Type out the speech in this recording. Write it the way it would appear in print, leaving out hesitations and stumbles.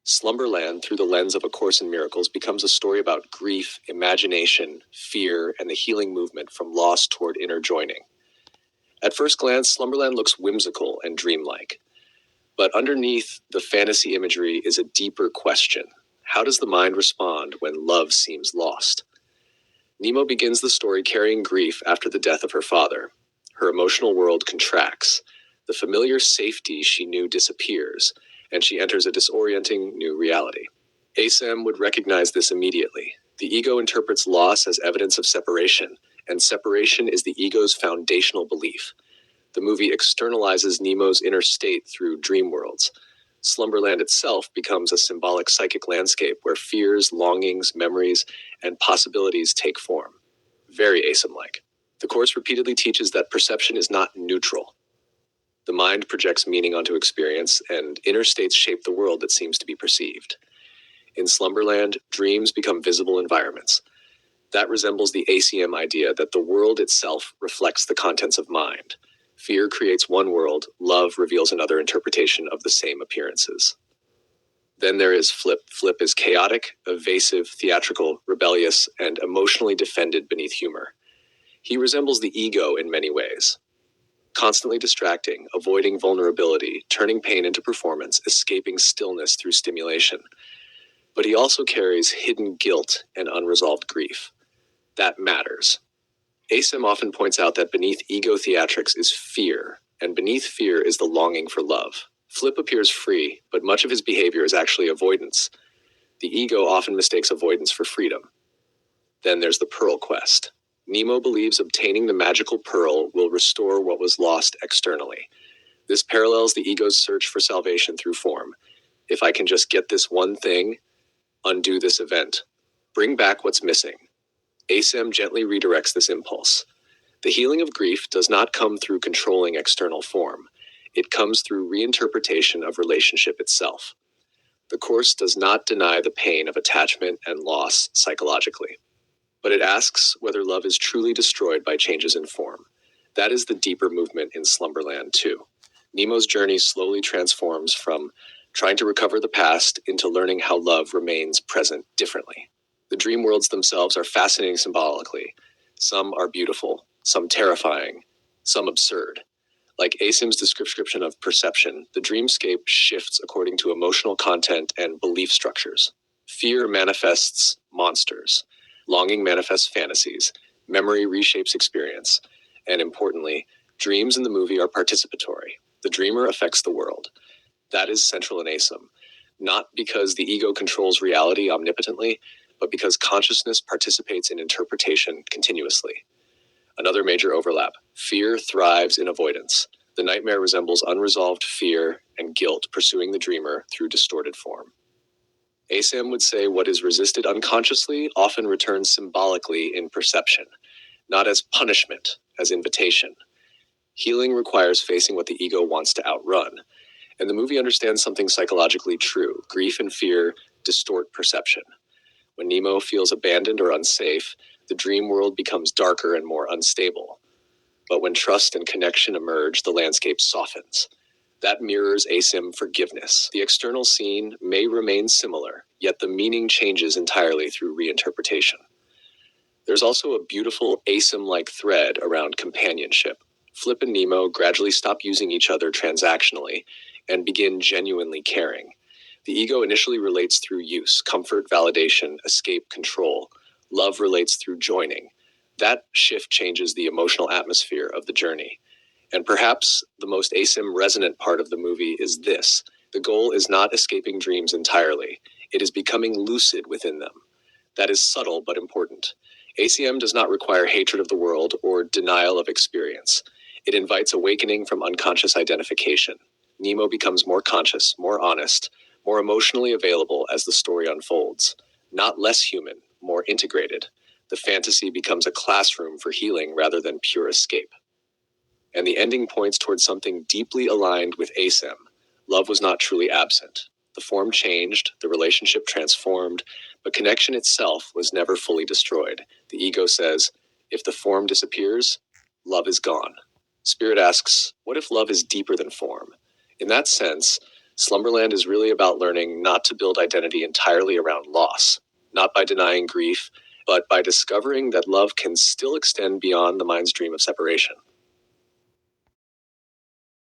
Slumberland, through the lens of A Course in Miracles, becomes a story about grief, imagination, fear, and the healing movement from loss toward inner joining. At first glance, Slumberland looks whimsical and dreamlike. But underneath the fantasy imagery is a deeper question. How does the mind respond when love seems lost? Nemo begins the story carrying grief after the death of her father. Her emotional world contracts. The familiar safety she knew disappears, and she enters a disorienting new reality. ACIM would recognize this immediately. The ego interprets loss as evidence of separation, and separation is the ego's foundational belief. The movie externalizes Nemo's inner state through dream worlds. Slumberland itself becomes a symbolic psychic landscape where fears, longings, memories, and possibilities take form. Very ACIM-like. The Course repeatedly teaches that perception is not neutral. The mind projects meaning onto experience, and inner states shape the world that seems to be perceived. In Slumberland, dreams become visible environments. That resembles the ACIM idea that the world itself reflects the contents of mind. Fear creates one world, love reveals another interpretation of the same appearances. Then there is Flip. Flip is chaotic, evasive, theatrical, rebellious, and emotionally defended beneath humor. He resembles the ego in many ways. Constantly distracting, avoiding vulnerability, turning pain into performance, escaping stillness through stimulation. But he also carries hidden guilt and unresolved grief. That matters. ACIM often points out that beneath ego theatrics is fear, and beneath fear is the longing for love. Flip appears free, but much of his behavior is actually avoidance. The ego often mistakes avoidance for freedom. Then there's the Pearl Quest. Nemo believes obtaining the magical pearl will restore what was lost externally. This parallels the ego's search for salvation through form. If I can just get this one thing, undo this event, bring back what's missing. ACIM gently redirects this impulse. The healing of grief does not come through controlling external form. It comes through reinterpretation of relationship itself. The Course does not deny the pain of attachment and loss psychologically, but it asks whether love is truly destroyed by changes in form. That is the deeper movement in Slumberland too. Nemo's journey slowly transforms from trying to recover the past into learning how love remains present differently. The dream worlds themselves are fascinating symbolically. Some are beautiful, some terrifying, some absurd. Like ACIM's description of perception, the dreamscape shifts according to emotional content and belief structures. Fear manifests monsters. Longing manifests fantasies. Memory reshapes experience. And importantly, dreams in the movie are participatory. The dreamer affects the world. That is central in ACIM, not because the ego controls reality omnipotently, but because consciousness participates in interpretation continuously. Another major overlap. Fear thrives in avoidance. The nightmare resembles unresolved fear and guilt pursuing the dreamer through distorted form. ACIM would say what is resisted unconsciously often returns symbolically in perception, not as punishment, as invitation. Healing requires facing what the ego wants to outrun, and the movie understands something psychologically true. Grief and fear distort perception. When Nemo feels abandoned or unsafe, the dream world becomes darker and more unstable. But when trust and connection emerge, the landscape softens. That mirrors ACIM forgiveness. The external scene may remain similar, yet the meaning changes entirely through reinterpretation. There's also a beautiful ACIM-like thread around companionship. Flip and Nemo gradually stop using each other transactionally and begin genuinely caring. The ego initially relates through use, comfort, validation, escape, control. Love relates through joining. That shift changes the emotional atmosphere of the journey. And perhaps the most ACIM resonant part of the movie is this. The goal is not escaping dreams entirely. It is becoming lucid within them. That is subtle but important. ACIM does not require hatred of the world or denial of experience. It invites awakening from unconscious identification. Nemo becomes more conscious, more honest, more emotionally available as the story unfolds. Not less human, more integrated. The fantasy becomes a classroom for healing rather than pure escape. And the ending points towards something deeply aligned with ACIM. Love was not truly absent. The form changed, the relationship transformed, but connection itself was never fully destroyed. The ego says, if the form disappears, love is gone. Spirit asks, what if love is deeper than form? In that sense, Slumberland is really about learning not to build identity entirely around loss, not by denying grief, but by discovering that love can still extend beyond the mind's dream of separation.